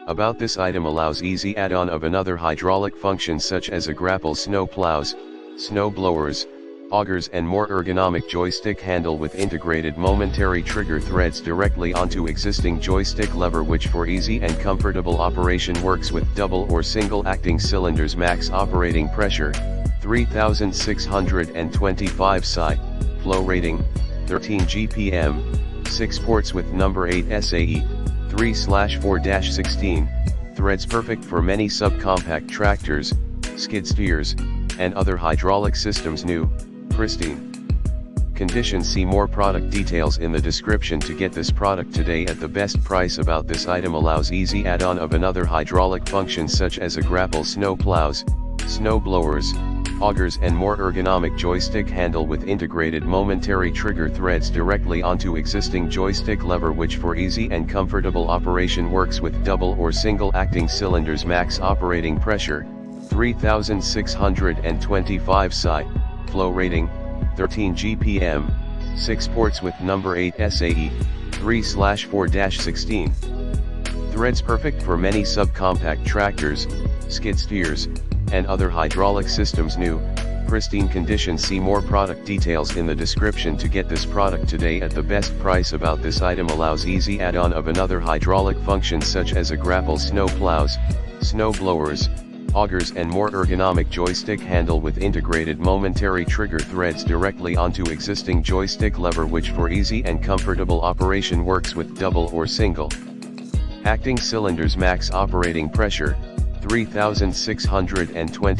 About this item allows easy add-on of another hydraulic function such as a grapple, snow plows, snow blowers, augers and more ergonomic joystick handle with integrated momentary trigger threads directly onto existing joystick lever, which for easy and comfortable operation works with double or single acting cylinders. Max operating pressure 3625 psi, flow rating 13 GPM, 6 ports with number 8 SAE, 3/4-16, threads perfect for many subcompact tractors, skid steers, and other hydraulic systems. New, pristine condition. See more product details in the description to get this product today at the best price. About this item allows easy add-on of another hydraulic function such as a grapple, snow plows, snow blowers, augers and more ergonomic joystick handle with integrated momentary trigger threads directly onto existing joystick lever, which for easy and comfortable operation works with double or single acting cylinders. Max operating pressure 3625 psi, flow rating 13 GPM, 6 ports with number 8 SAE, 3/4-16. Threads perfect for many subcompact tractors, skid steers, and other hydraulic systems. New, pristine condition. See more product details in the description to get this product today at the best price. About this item allows easy add-on of another hydraulic function such as a grapple, snow plows, snow blowers, augers and more ergonomic joystick handle with integrated momentary trigger threads directly onto existing joystick lever, which for easy and comfortable operation works with double or single acting cylinders. Max operating pressure 3625